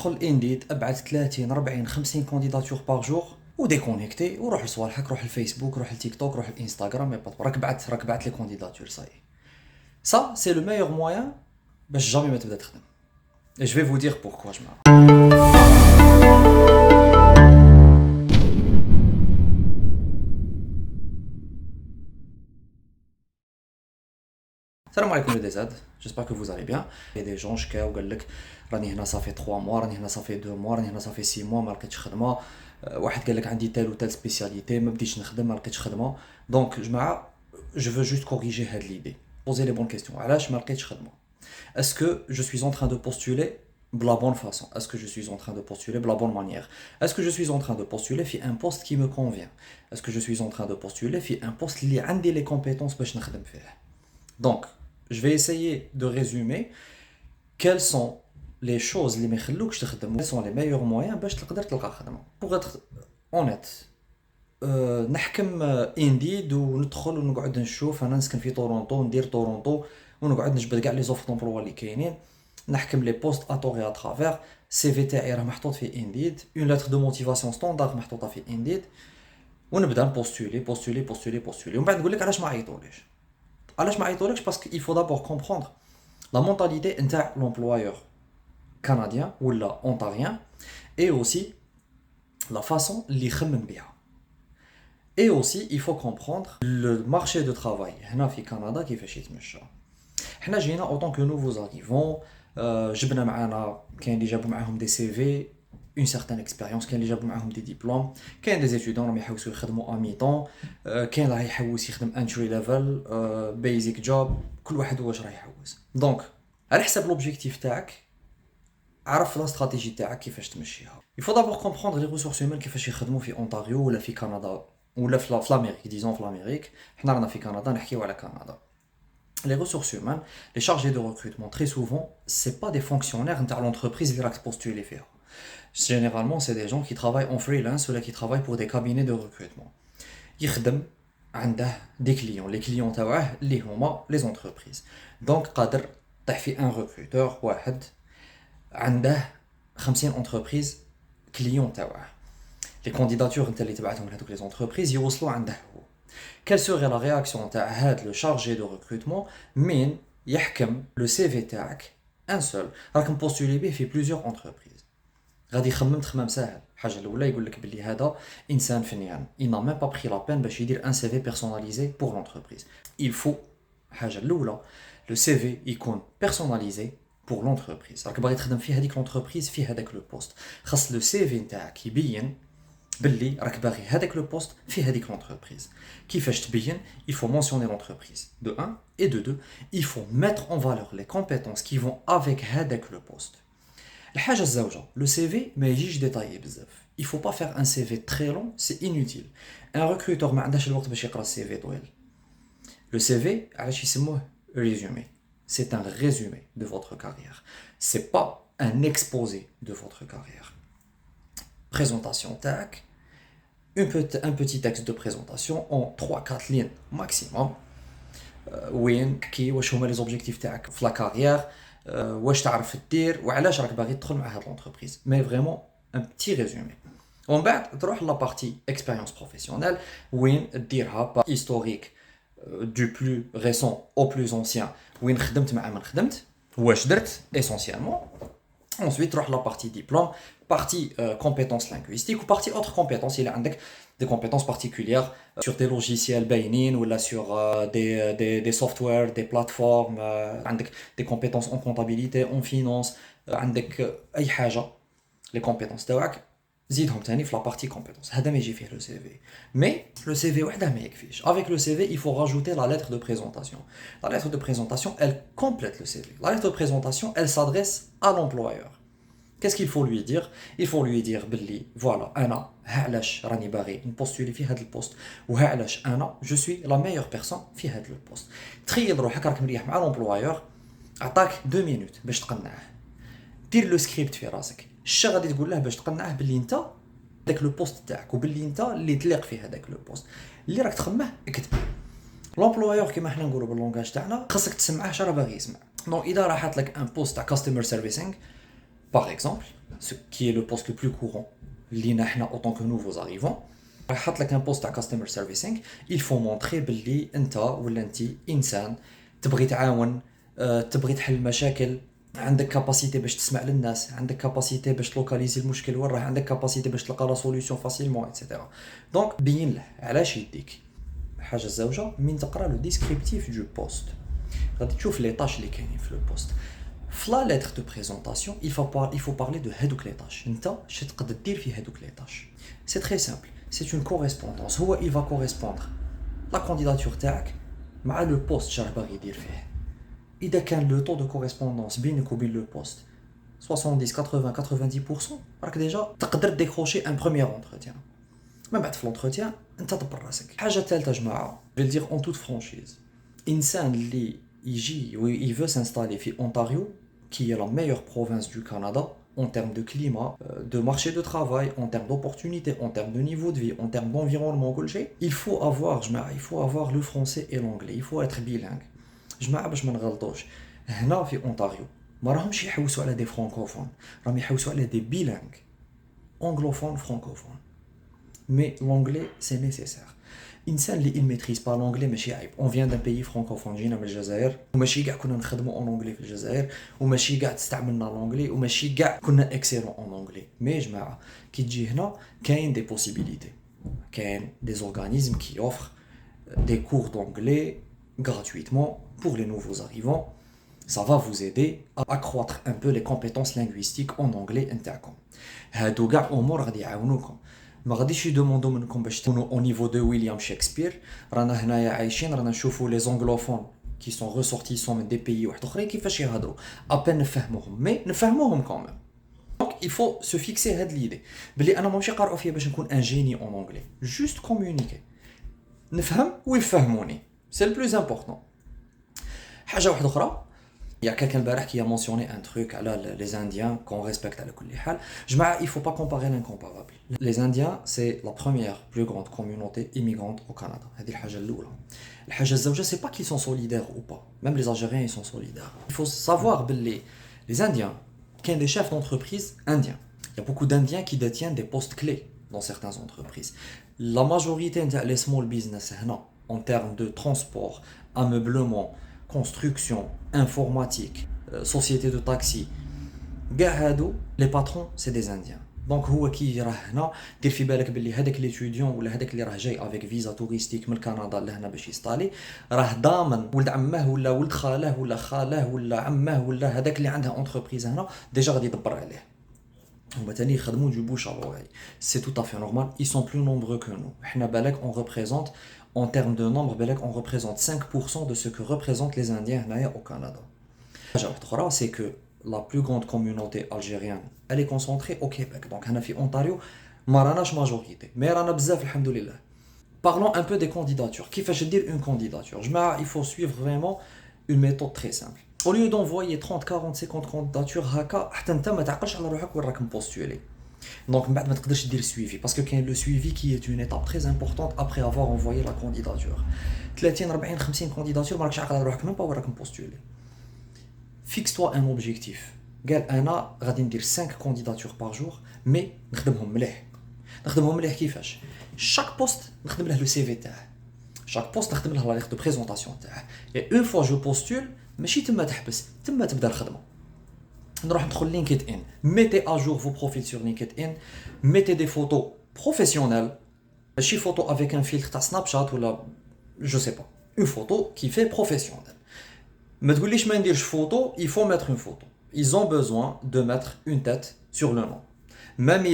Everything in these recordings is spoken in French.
دخل انديد ابعث 30 40 50 كونديداتور باغ جور وديكونيكتي وروح لصوالحك، روح الفيسبوك، روح التيك توك، روح الانستغرام، راك بعت لي كونديداتور صاي. Ça, c'est le meilleur moyen باش جامي ما تبدا تخدم. Et je vais vous dire pourquoi جماعة. Salam alaikum les DZ, j'espère que vous allez bien. Il y a des gens qui قال لك راني هنا صافي 3 mois، راني هنا صافي 2 mois، راني هنا صافي 6 mois ما لقيتش خدمة. واحد قال لك عندي تال وتال سبيسياليتي ما بديتش نخدم ما لقيتش خدمة. دونك جماعة je veux juste corriger هاد l'idée. Poser les bonnes questions. علاش ما لقيتش خدمة؟ Est-ce que je suis en train de postuler de la bonne façon? Est-ce que je suis en train de postuler de la bonne manière? Est-ce que je suis en train de postuler في un poste qui me convient? Est-ce que je suis en train de postuler في un poste اللي عندي les compétences باش نخدم فيه؟ Donc, je vais essayer de résumer quelles sont les choses اللي ما يخلوكش تخدم. Quels sont les meilleurs moyens باش تقدر تلقى خدمة. Pour être honnête, نحكم انديد وندخل ونقعد نشوف. انا نسكن في تورونتو، ندير تورونتو ونقعد نجبد كاع لي زوفر دومبلوا اللي كاينين، نحكم لي بوست اتوري ا ترافير. سي في تاعي راه محطوط في انديد، اون لتر دو موتيفاسيون ستاندارد محطوطه في انديد، ونبدا نبوستولي ومن بعد نقول لك علاش ما عيطوليش. علاش ما عيطولكش؟ باسكو il faut d'abord comprendre la mentalité نتاع l'employeur canadien ولا ontarien et aussi la façon اللي يخمم بها. Et aussi, il faut comprendre le marché de travail. هنا في كندا كيفاش يتمشى. حنا جينا en tant que nouveaux arrivants، جبنا معانا كاين اللي جابوا معاهم دي سي في une certaine expérience، كاين اللي جابوا معاهم دي ديبلوم، كاين دي étudiants راهم يحوسوا يخدموا ا ميطون، كاين اللي يحوس يخدم entry level basic job، كل واحد واش راه يحوس. دونك على حسب لوبجيكتيف تاعك عرف لا استراتيجي تاعك كيفاش تمشيها. il faut d'abord comprendre les ressources humaines كيفاش يخدموا في اونتاريو ولا في كندا ولا في l'Amérique. disons في l'Amérique، حنا رانا في كندا نحكيو على كندا. Les ressources humaines, les chargés de recrutement, très souvent, c'est pas des fonctionnaires de l'entreprise qui ont postulé faire. Généralement, c'est des gens qui travaillent en freelance ou qui travaillent pour des cabinets de recrutement. يخدم عنده des clients. Les clients تاعه اللي هما les entreprises. Donc قادر طيح في un recruteur واحد عنده 50 entreprises clients تاعه. Les candidatures اللي تبعتهم لهذوك les entreprises يوصلوا عنده هو. Quelle serait la réaction تاع هاد le chargé de recrutement من يحكم le CV تاعك un seul راكم بوستولي به في plusieurs entreprises؟ غادي يخمم تخمام ساهل. الحاجه الاولى يقول لك بلي هذا انسان فنيان، il n'a même pas pris la peine باش يدير un CV personnalisé pour l'entreprise. il faut الحاجه الاولى le CV يكون personnalisé pour l'entreprise. راك باغي تخدم في هذيك l'entreprise في هذاك لو بوست، خاص لو CV نتاعك يبين باللي راك باغي هذاك لو بوست في هذيك لونتربريز. كيفاش تبين؟ il faut mentionner l'entreprise de 1 et de 2. il faut mettre en valeur les compétences qui vont avec هذاك لو بوست. الحاجه الزوجه لو سي في ما يجيش ديتايي بزاف. il faut pas faire un CV très long, c'est inutile. un recruteur ما عندهاش الوقت باش يقرا السي في طويل. le CV علاش يسموه résumé؟ c'est un résumé de votre carrière, c'est pas un exposé de votre carrière. présentation تاعك un petit texte de présentation en 3-4 lignes maximum. وين كي واش هما لي زوبجيكتيف تاعك في لا كارير، واش تعرف دير وعلاش راك باغي تدخل مع هاد لونتربريز. مي فريمون ان بتي ريزومي. ومن بعد تروح لا بارتي اكسبيريونس بروفيسيونيل وين ديرها با هيستوريك du plus récent au plus ancien، وين خدمت مع من خدمت واش درت essentiellement. Ensuite, la partie diplôme, partie compétences linguistiques ou partie autres compétences. Il y a des compétences particulières sur des logiciels bainin ou là sur des softwares, des plateformes, des compétences en comptabilité, en finance, أي حاجة. Les compétences تاعك زيدهم تاني في la partie compétences. هذا ما يجي فيه le CV. Mais le CV وحده ما يكفيش. Avec le CV, il faut rajouter la lettre de présentation. La lettre de présentation, elle complète le CV. La lettre de présentation, elle s'adresse à l'employeur. Qu'est-ce qu'il faut lui dire? Il faut lui dire بلي voilà أنا علاش راني باغي نبوستولي في هذا البوست وعلاش أنا je suis la meilleure personne في هذا البوست. تخيل روحك راك مريح مع l'employeur، عطاك 2 minutes باش تقنعه. دير لو سكريبت في راسك. الشا غادي تقول له باش تقنعه باللي انت داك لو بوست تاعك وباللي انت اللي تليق في هذاك لو بوست اللي راك تخمه اكتب. لومبلويور كيما حنا نقولوا باللونغاج تاعنا خاصك تسمعه اش راه باغي يسمع. دونك اذا راح حاط لك ان بوست تاع كاستمر سيرفيسينغ Par exemple, ce qui est le poste le plus courant, en tant que nouveaux arrivants, un poste à customer servicing, il faut montrer que انت ولا انت انسان تبغي تعاون تبغي تحل المشاكل عندك كاباسيتي باش تسمع للناس عندك كاباسيتي باش تلوكاليزي المشكل وين راه عندك كاباسيتي باش تلقى لا سوليوشن فاسيلمون ايتترا دونك بين له علاش يديك الحاجه الزوجه من تقرا لو ديسكريبتيف دو بوست غادي تشوف لي طاش اللي كاينين في لو بوست في لا ليتر دو بريزونطاسيون il faut parler de هادوك لي طاش انت اش تقدر دير في هادوك لي طاش سي تري سامبل c'est une correspondance هو il va correspondre la candidature تاعك مع لو بوست شراه باغي يدير فيه اذا كان لو طو دو كوريسبوندونس بينك وبين لو بوست 70 80 90% راك ديجا تقدر ديكروشي ان بروميير انتروتيان من بعد في لونتروتيان انت دبر راسك الحاجه الثالثه جماعه je vais le dire en toute franchise انسان اللي يجي و il veut s'installer في اونتاريو qui est la meilleure province du Canada en termes de climat, de marché de travail, en termes d'opportunités, en termes de niveau de vie, en termes d'environnement, il faut avoir le français et l'anglais, il faut être bilingue. جماعة باش ما نغلطوش هنا في اونتاريو ما راهمش يحوسوا على دي فرانكوفون راهم يحوسوا على دي بيلانغ انغلوفون فرانكوفون مي لونغلي سي نيسيسير انسان اللي il maîtrise pas l'anglais ماشي عيب on vient d'un pays francophone جينا من الجزائر وماشي كاع كنا نخدموا اون انجلي في الجزائر وماشي كاع استعملنا لونغلي وماشي كاع كنا اكسيلون اون انجلي مي جماعه كي تجي هنا كاين دي بوسيبيليتي كاين دي اورغانيزم كي اوفر دي كور دونغلي gratuitement pour les nouveaux arrivants. Ça va vous aider à accroître un peu les compétences linguistiques en anglais نتاعكم. هادو كاع امور غادي يعاونوكم. ما غاديش يدوموندو منكم باش تكونوا au niveau de ويليام شكسبير. رانا هنايا عايشين رانا نشوفوا les anglophones qui sont ressortissants من des pays واحد اخرين كيفاش يهضروا. à peine نفهموهم مي نفهموهم quand même. Donc il faut se fixer هاد l'idée. بلي انا ماشي قارئ فيها باش نكون un génie en anglais. Juste communiquer. نفهم ويفهموني. C'est le plus important. حاجة واحدة أخرى. Il y a quelqu'un البارح qui a mentionné un truc على les Indiens qu'on respecte على كل حال. جماعة, il faut pas comparer l'incomparable. Les Indiens, c'est la première plus grande communauté immigrante au Canada. هذه الحاجة الأولى. الحاجة الزوجة, c'est pas qu'ils sont solidaires ou pas. Même les Algériens, ils sont solidaires. Il faut savoir que les Indiens, qu'il y a des chefs d'entreprise indiens. Il y a beaucoup d'Indiens qui détiennent des postes clés dans certaines entreprises. La majorité des small business هنا en termes de transport, ameublement, construction, informatique, société de taxi. Les patrons, c'est des Indiens. Donc, هو كي راه هنا دير في بالك باللي هذاك ليتيديون ولا هذاك اللي راه جاي افيك فيزا توريستيك من كندا لهنا باش يستالي راه ضامن ولد عمه ولا ولد خاله ولا خاله ولا عمه ولا هذاك اللي عنده انتربريز هنا ديجا غادي يدبر عليه. هما تاني يخدموا du bouche à l'oreille. C'est tout à fait normal, ils sont plus nombreux que nous. حنا بالك on représente en termes de nombre, on représente 5% de ce que représentent les Indiens au Canada. C'est que la plus grande communauté algérienne, elle est concentrée au Québec. Donc, en Ontario, ما راناش majorité. Mais رانا بزاف الحمد لله. Parlons un peu des candidatures. كيفاش dire une candidature? Il faut suivre vraiment une méthode très simple. Au lieu d'envoyer 30, 40, 50 candidatures, حتى انت ما تعقلش على روحك وين راك مبوستولي. Donc, ما تقدرش دير suivi parce que le suivi qui est une étape très importante après avoir envoyé la candidature. 30 40 50 candidatures ما راكش عاقل على روحك même pas وين راك مبوستولي. Fixe-toi un objectif. قال انا غادي ندير 5 candidatures par jour mais نخدمهم مليح كيفاش chaque poste نخدم له le CV تاعه chaque poste نخدم له la lettre de présentation تاعه et une fois je postule ماشي تما تحبس تما تبدا الخدمه نروح ندخل لينكد ان mettez à jour vos profils sur LinkedIn mettez des photos professionnelles ماشي photo avec un filtre تاع سناب شات ولا je sais pas une photo qui fait professionnel ما تقوليش ما نديرش photo il faut mettre une photo ils ont besoin de mettre une tête sur le nom même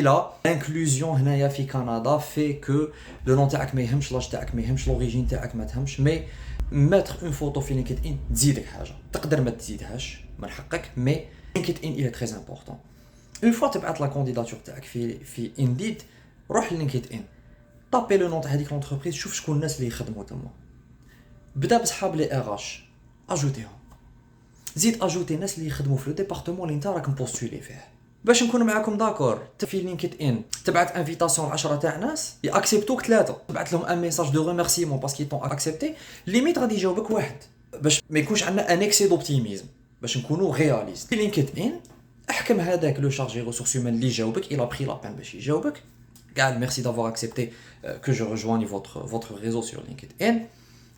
l'inclusion هنايا في كندا fait que le nom تاعك ما يهمش لاج تاعك ما يهمش l'origine تاعك ما تهمش mais mettre une photo في LinkedIn تزيدك حاجه تقدر ما تزيدهاش من حقك mais LinkedIn il est très important une fois تبعت la candidature تاعك في Indeed روح LinkedIn طابي لو نون تاع هذيك لونتربريز شوف شكون الناس اللي يخدموا تما بدا بصحاب لي RH اجوتيهم زيد اجوتي الناس اللي يخدموا في لو ديبارتمون اللي انت راك مبوستولي فيه باش نكون معاكم داكور في لينكد تبعت انفيتاسيون ل 10 تاع ناس ياكسبتوك 3 تبعت لهم ان ميساج دو ريميرسيمون باسكو طون اكسبتي ليميت غادي يجاوبك واحد باش ما يكونش عندنا ان اكسي دوبتيميزم باش نكونوا رياليست في لينكد احكم هذاك لو شارجي ressources humaines اللي جاوبك il a pris la peine باش يجاوبك قال merci d'avoir accepté que je rejoigne votre réseau sur LinkedIn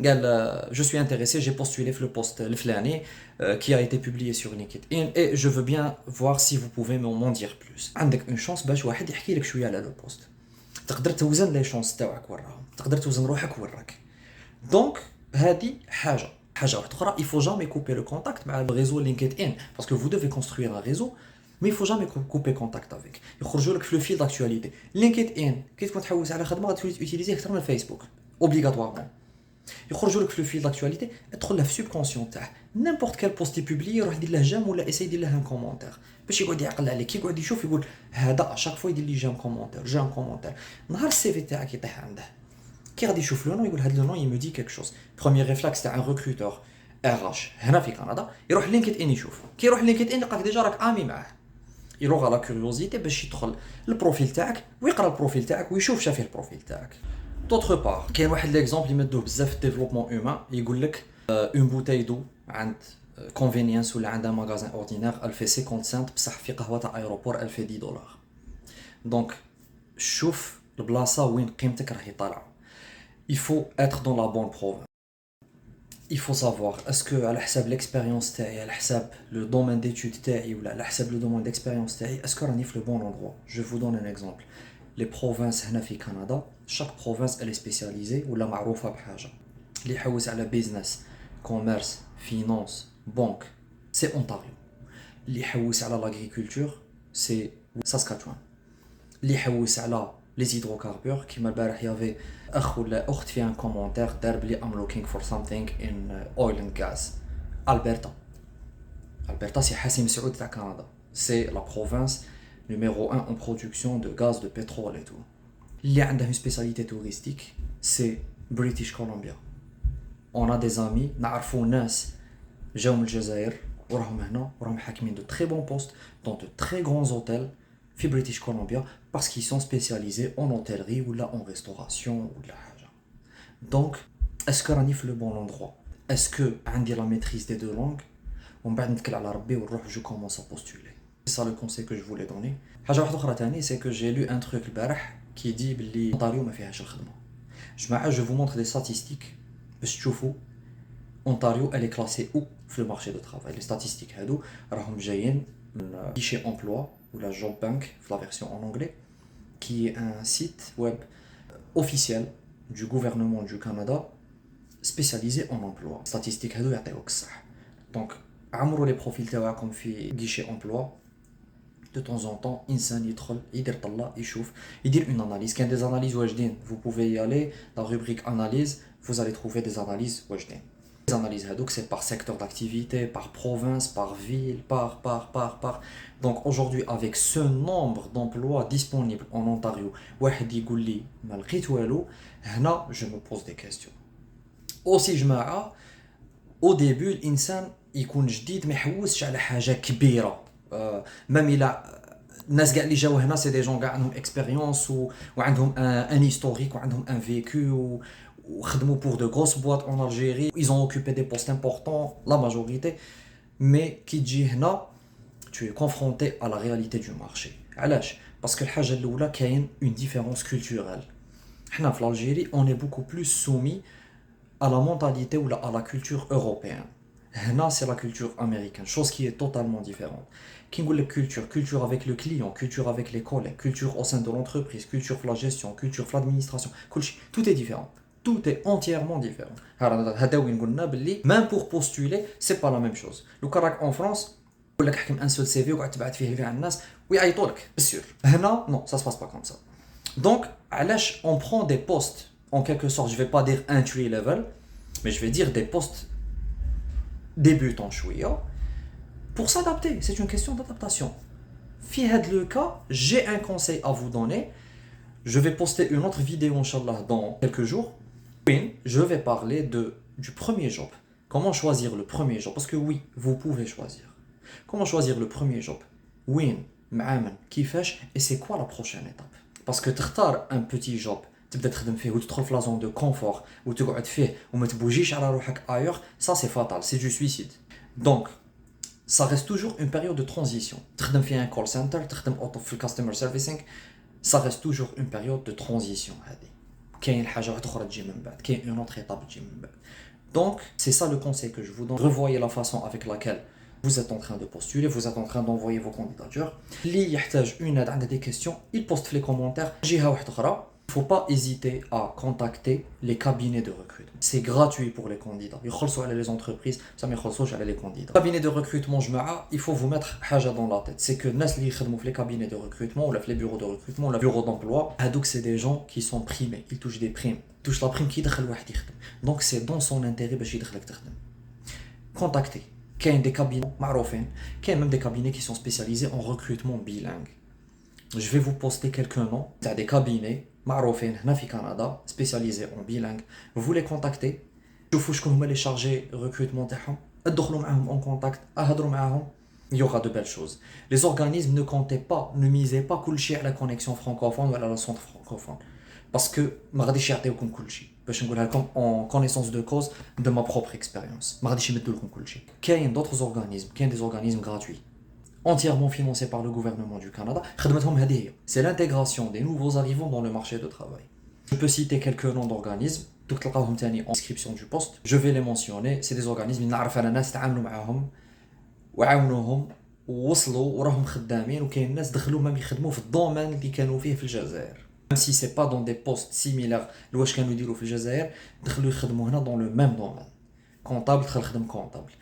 قال je suis intéressé j'ai postulé في le post الفلاني qui a été publié sur LinkedIn et je veux bien voir si vous pouvez m'en dire plus عندك une chance باش واحد يحكي لك شويه على لو بوست تقدر توزن لي شونس تاعك وراهم تقدر توزن روحك وراك دونك هذه حاجه واحده اخرى il faut jamais couper le contact مع الريزو LinkedIn parce que vous devez construire un réseau mais il faut jamais couper contact avec يخرجوا لك في لو فيل داكtualité LinkedIn كي تكون تحوس على خدمه غادي تيوتيليزيه اكثر من فيسبوك اوبليغاتوارمون يخرجوا لك في لو فيل داكtualité ادخل له في السوبكونسيون تاعه نيمبورط كال بوست بوبلي روح دير له جام ولا اساي دير له ان كومونتير باش يقعد يعقل عليك كي يقعد يشوف يقول هذا شاك فوا يدير لي جام كومونتير نهار السي في تاعك يطيح عنده كي غادي يشوف لو نو يقول هذا لو نو يمو دي كيك شوز بروميير ريفلاكس تاع ان ريكروتور RH هنا في كندا يروح لينكد ان يشوف كي يروح لينكد ان يلقاك ديجا راك امي معاه يروح على كيوريوزيتي باش يدخل البروفيل تاعك ويقرا البروفيل تاعك ويشوف شافيه البروفيل تاعك دوطخ بار كاين واحد ليكزامبل يمدوه بزاف في الديفلوبمون هيومان يقول لك اون بوتاي دو عند كونفينيانس ولا عندها ماغازان اوردينير elle fait 50 سنت بصح في قهوه تاع ايروبور elle fait $10 دونك شوف البلاصه وين قيمتك راهي طالعه il faut être dans la bonne province il faut savoir est-ce que على حساب l'expérience تاعي على حساب le domaine d'études تاعي ولا على حساب le domaine d'expérience تاعي est-ce que راني في le bon endroit je vous donne un exemple les provinces هنا في كندا chaque province elle est spécialisée ولا معروفه بحاجه اللي يحوس على business commerce finance banque c'est Ontario اللي يحوس على l'agriculture c'est Saskatchewan اللي يحوس على les hydrocarbures كيما البارح يافي اخ ولا اخت في ان كومونتير دار بلي I'm looking for something in oil and gas Alberta c'est حاسم سعود تاع كندا c'est la province numéro 1 en production de gaz de pétrole et tout اللي عندها une spécialité touristique c'est British Columbia on a des amis نعرفوا ناس جاو من الجزائر وراهم هنا وراهم حاكمين de très bons postes dans de très grands hôtels في British Columbia parce qu'ils sont spécialisés en hôtellerie ou là en restauration ou la haja. Donc, est-ce que راني في le bon endroit? Est-ce que عندي la maîtrise des deux langues? ومن بعد نتكل على ربي ونروح je commence à postuler. C'est ça le conseil que je voulais donner. حاجة واحدة أخرى تاني c'est que j'ai lu un truc البارح qui dit بلي Ontario ما فيهاش الخدمة. جماعة je vous montre des statistiques باش تشوفوا Ontario elle est classée où في le marché de travail. Les statistiques هادو راهم جايين من guichet emploi ou la Job Bank, la version en anglais, qui est un site web officiel du gouvernement du Canada spécialisé en emploi. Statistiques هادو يعطيوك الصح. Donc, عمروا les profils تاعكم في guichet emploi. De temps en temps, إنسان يدخل يدير طلة يشوف يدير une analyse. كاين des analyses واجدين. Vous pouvez y aller dans la rubrique analyse, vous allez trouver des analyses واجدين. Les analyses هادوك c'est par secteur d'activité, par province, par ville, par. Donc aujourd'hui avec ce nombre d'emplois disponibles en Ontario, واحد يقول لي ما لقيت والو هنا je me pose des questions. Aussi جماعة au début الإنسان يكون جديد ما يحوسش على حاجة كبيرة même إلا الناس كاع اللي جاو هنا سي دي جون كاع عندهم اكسبيريونس وعندهم ان هيستوريك وعندهم ان فيكو وخدموا pour de grosses boîtes en Algérie ils ont occupé des postes importants la majorité mais qui تجي هنا tu es confronté à la réalité du marché علاش parce que الحاجه الاولى كاين une différence culturelle حنا في l'Algérie on est beaucoup plus soumis à la mentalité ou à la culture européenne هنا c'est la culture américaine chose qui est totalement différente qui نقول لك culture avec le client culture avec les collègues culture au sein de l'entreprise culture في la gestion culture في l'administration كلشي tout est différent tout est entièrement différent هذا وين قلنا باللي même pour postuler c'est pas la même chose لو كان راك en France يقول لك حكم ان سول سي في وقعد تبعت فيه لكاع الناس ويعيطوا لك بالسور هنا non ça se passe pas comme ça donc علاش on prend des postes en quelque sorte je vais pas dire entry level mais je vais dire des postes débutants شويه pour s'adapter c'est une question d'adaptation في هذا le cas j'ai un conseil à vous donner je vais poster une autre vidéo inchallah dans quelques jours je vais parler du premier job. Comment choisir le premier job? Parce que oui, vous pouvez choisir. Comment choisir le premier job? Win, معامل, كيفاش, et c'est quoi la prochaine étape? Parce que تختار un petit job, تبدا تخدم فيه وتدخل في la zone de confort وتقعد فيه وما تبوجيش على روحك ailleurs, ça c'est fatal, c'est du suicide. Donc, ça reste toujours une période de transition. تخدم فيها un call center, تخدم auto في customer servicing, ça reste toujours une période de transition هذه. كاين حاجة واحدة أخرى تجي من بعد, كاين une autre étape تجي من بعد. Donc, c'est ça le conseil que je vous donne. Revoyez la façon avec laquelle vous êtes en train de postuler, vous êtes en train d'envoyer vos candidatures. اللي يحتاج une aide, عنده des questions, il poste dans les commentaires. جهة واحدة أخرى, il ne faut pas hésiter à contacter les cabinets de recrutement. C'est gratuit pour les candidats. يخلصوا على les entreprises, ça ما يخلصوش على les candidats. Cabinet de recrutement, il faut vous mettre حاجة dans la tête. C'est que الناس اللي يخدموا في les cabinets de recrutement ou les bureaux de recrutement ou les bureaux d'emploi, هادوك c'est des gens qui sont primés, ils touchent des primes. Ils touchent la prime qui يدخل واحد يخدم. Donc c'est dans son intérêt باش يدخلك تخدم. Contactez. كاين des cabinets معروفين, كاين même des cabinets qui sont spécialisés en recrutement bilingue. Je vais vous poster quelques noms تاع des cabinets معروفين هنا في كندا spécialisés en bilingue. Vous les contactez. شوفوا شكون هما les chargés recrutement تاعهم. ادخلوا معاهم en contact. اهضروا معاهم. Il y aura de belles choses. Les organismes ne comptez pas, ne misez pas كلشي على la connexion francophone ou à la centre francophone. Parce que ما غاديش يعطيوكم كلشي. باش نقولها لكم en connaissance de cause de ma propre expérience. ما غاديش يمدوا لكم كلشي. كاين d'autres organismes, كاين des organismes gratuits. Entièrement financé par le gouvernement du Canada. C'est l'intégration des nouveaux arrivants dans le marché de travail. Je peux citer quelques noms d'organismes, en description du poste. Je vais les mentionner. C'est des organismes qui نعرف على ناس تعاملوا معاهم وعاونوهم ووصلوا وراهم خدامين وكاين ناس دخلوا ما يخدموا في الدومين اللي كانوا فيه في الجزائر. Même si c'est pas dans des postes similaires لواش كانوا يديروا في الجزائر, دخلوا يخدموا هنا dans le même domaine. Comptable, تخدم comptable.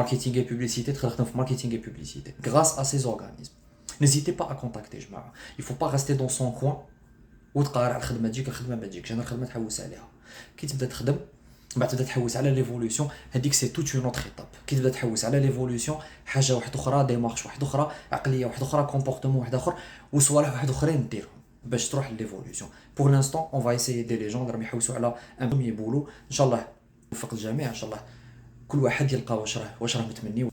Marketing et publicité, marketing et publicité. Grâce à ces organismes. N'hésitez pas à contacter, جماعة. Il ne faut pas rester dans son coin وتقارع على الخدمة تجيك الخدمة ما تجيكش. أنا الخدمة تحوس عليها. كي تبدا تخدم بعد تبدا تحوس على ليفولوسيون, هذيك سي توت اون اوتر ايتاب. كي تبدا تحوس على ليفولوسيون, حاجة واحدة أخرى, ديمارش واحدة أخرى, عقلية واحدة أخرى, كومبورتمون واحد آخر, وصوالح واحد أخرين ديرهم باش تروح لليفولوسيون. Pour l'instant, on va essayer d'aider les gens راهم يحوسوا على un premier boulot. إن شاء الله يوفق الجميع. إن شاء الله كل واحد يلقى واش راه متمني,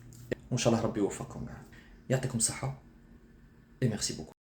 وان شاء الله ربي يوفقكم. يعطيكم الصحه et merci beaucoup.